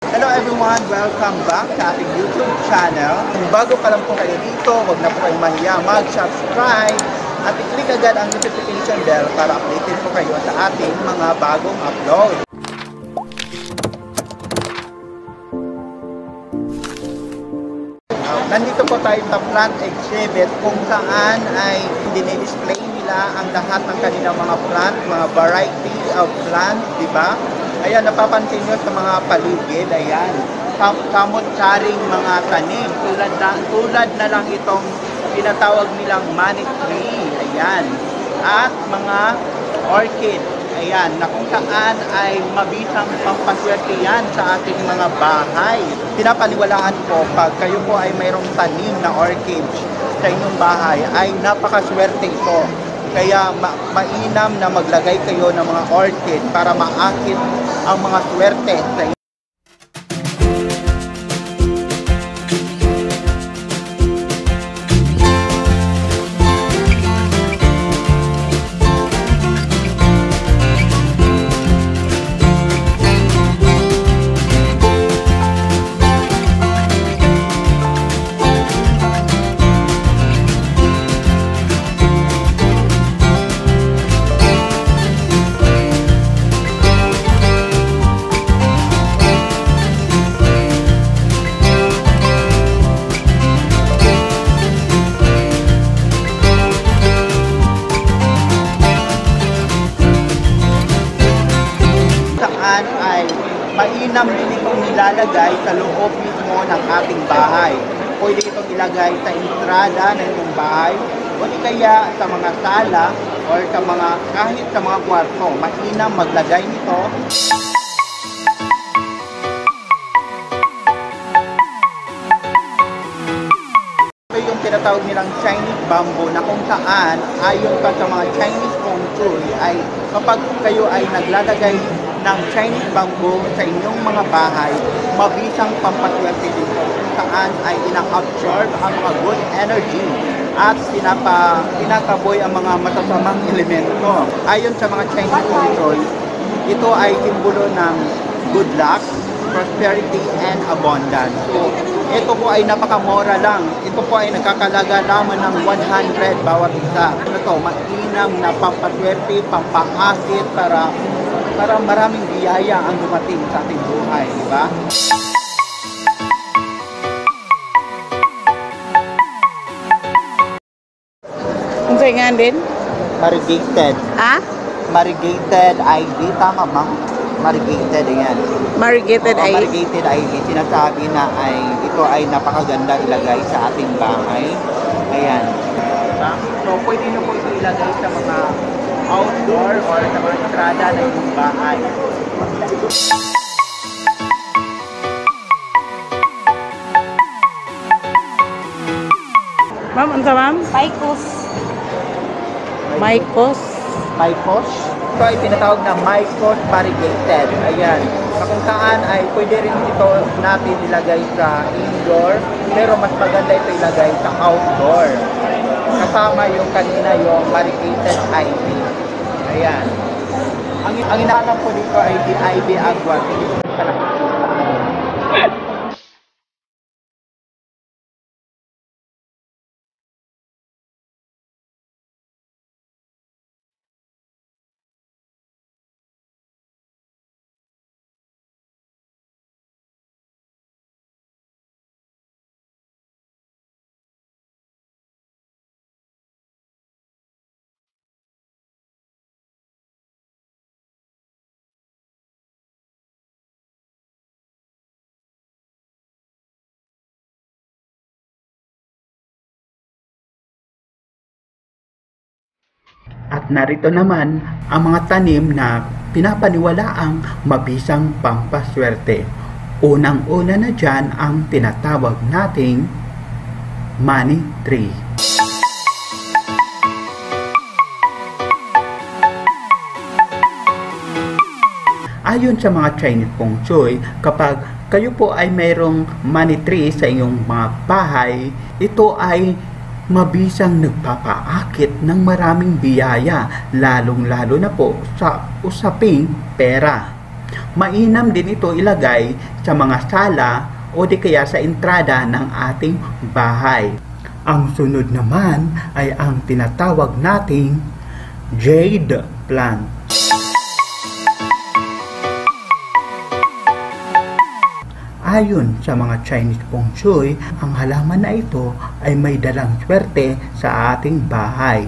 Hello everyone! Welcome back sa ating YouTube channel. Kung bago pa lang po kayo dito, huwag na po kayong mahiya mag-subscribe at i-click agad ang notification bell para updated po kayo sa ating mga bagong upload. Nandito po tayo sa plant exhibit kung saan ay dinidisplay nila ang lahat ng kanilang mga plant, mga variety of plants, di ba? Ayan, napapansin nyo sa mga paligid, ayan, kamot-saring mga tanim, tulad na lang itong tinatawag nilang money tree, ayan, at mga orchid, ayan, na kung saan ay mabisang pampaswerte yan sa ating mga bahay. Pinapaniwalaan ko, pag kayo po ay mayroong tanim na orchid sa inyong bahay, ay napakaswerte ito. Kaya mainam na maglagay kayo ng mga orchid para maakit ang mga swerte sa inyo. Ay mainam din itong nilalagay sa loob mismo ng ating bahay. Pwede itong ilagay sa entrada ng inyong bahay o di kaya sa mga sala o sa mga, kahit sa mga kwarto. Mainam maglagay nito. Ito yung tinatawag nilang Chinese bamboo na kung saan ayon pa sa mga Chinese feng shui ay kapag kayo ay naglalagay ng Chinese bamboo sa inyong mga bahay, mabisang pampaswerte dito kung saan ay ina-absorb ang mga good energy at pinakaboy ang mga masasamang elemento. Ayon sa mga Chinese feng shui, ito ay simbolo ng good luck, prosperity, and abundance. So, ito po ay napakamura lang. Ito po ay nagkakalaga lamang ng 100 bawat isa. Ito, mainam na pampaswerte, pampaakit para maraming biyaya ang dumating sa ating buhay, di ba? Ang saingan din? Variegated. Ha? Variegated ivy, tama ba? Variegated, ayan. Variegated ivy? Variegated ivy. Sinasabi na ito ay napakaganda ilagay sa ating bahay. Ayan. So, pwede nyo po ito ilagay sa mga outdoor or sa mga entrada ng inyong bahay. Ma'am, ano ma'am? Maicos. Maicos? Maicos? Ito ay tinatawag na Maicos variegated. Ayan. Kung saan ay pwede rin ito natin ilagay sa indoor, pero mas maganda ito ilagay sa outdoor. Kasama yung kanina yung variegated ivy. Ayan. Ang hinahanap ko dito ay the ivy agua. Hindi ko pala. At narito naman ang mga tanim na pinapaniwalaang mabisang pampaswerte. Unang-una na dyan ang tinatawag nating money tree. Ayon sa mga Chinese feng shui, kapag kayo po ay mayroong money tree sa inyong mga bahay, ito ay mabisang nagpapaakit ng maraming biyaya, lalong-lalo na po sa usaping pera. Mainam din ito ilagay sa mga sala o di kaya sa entrada ng ating bahay. Ang sunod naman ay ang tinatawag nating jade plant. Ayon sa mga Chinese Feng Shui, ang halaman na ito ay may dalang swerte sa ating bahay.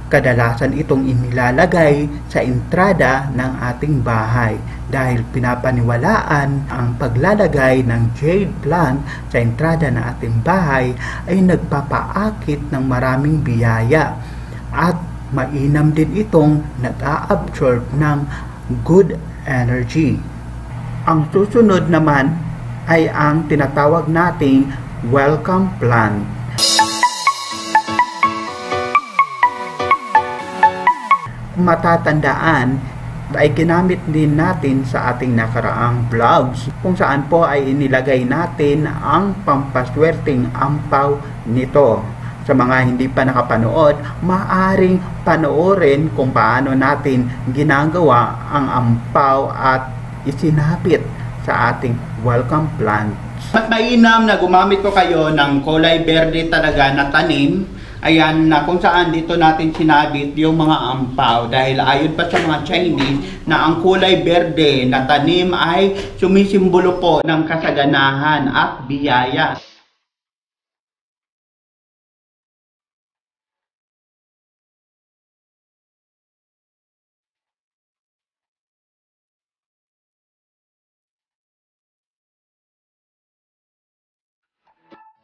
Kadalasan itong inilalagay sa entrada ng ating bahay dahil pinapaniwalaan ang paglalagay ng jade plant sa entrada ng ating bahay ay nagpapaakit ng maraming biyaya at mainam din itong nag-a-absorb ng good energy. Ang susunod naman ay ang tinatawag nating welcome plant. Matatandaan ay ginamit din natin sa ating nakaraang vlogs kung saan po ay inilagay natin ang pampaswerteng ampaw nito. Sa mga hindi pa nakapanood, maaaring panoorin kung paano natin ginagawa ang ampaw at isinapit sa ating welcome plant. At mainam na gumamit ko kayo ng kulay berde talaga na tanim. Ayan na kung saan dito natin sinabit yung mga ampaw dahil ayon pa sa mga Chinese na ang kulay berde na tanim ay sumisimbolo po ng kasaganahan at biyaya.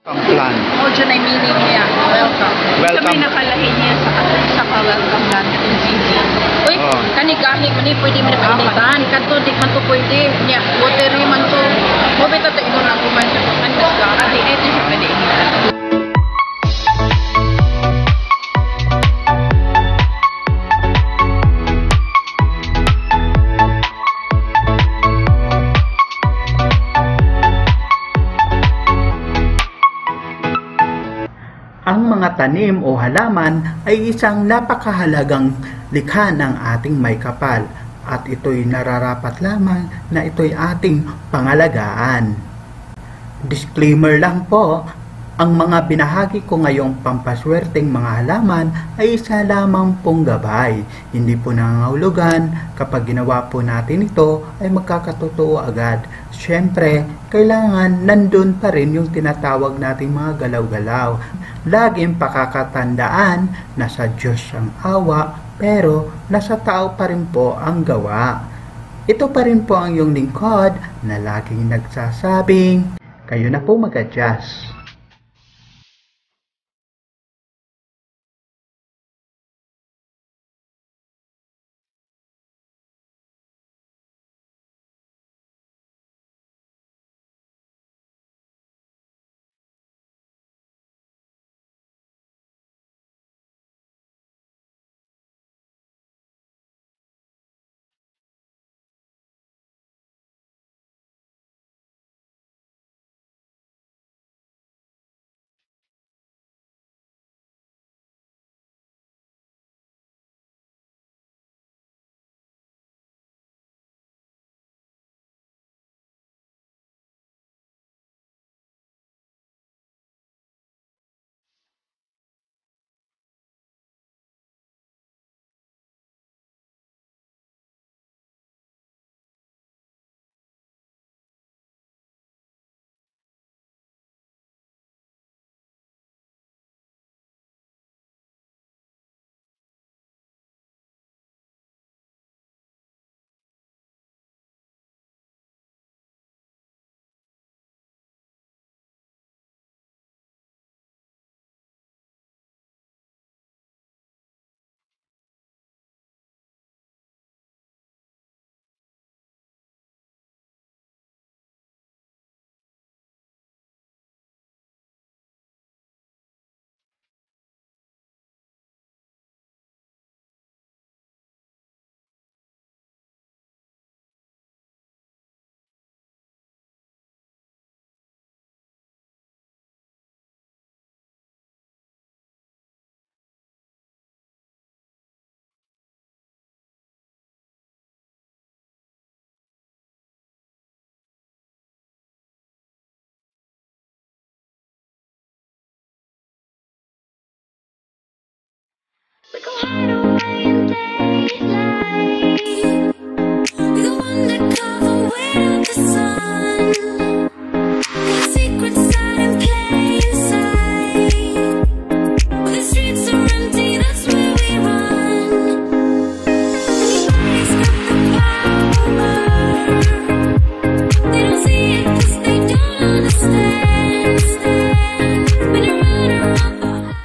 Ang plan. O, dyan ay meaning niya. Welcome. Welcome. Sabi nakalahin niya sa welcome natin ng GG. Uy, Oh. kanigahi man ni pwede mo na painitan. Kanto, di man to pwede. Niya, watery man to. Mabita to ino na kuman siya. Andas ka. Adi, ito siya pwede initan. Ang mga tanim o halaman ay isang napakahalagang likha ng ating may kapal at ito'y nararapat lamang na ito'y ating pangalagaan. Disclaimer lang po, ang mga binahagi ko ngayong pampaswerteng mga halaman ay isa lamang pong gabay. Hindi po nangangahulugan kapag ginawa po natin ito ay magkakatotoo agad. Siyempre, kailangan nandun pa rin yung tinatawag nating mga galaw-galaw. Laging pakakatandaan na sa Diyos ang awa, pero nasa tao pa rin po ang gawa. Ito pa rin po ang iyong lingkod na laging nagsasabing, kayo na po mag-adjust.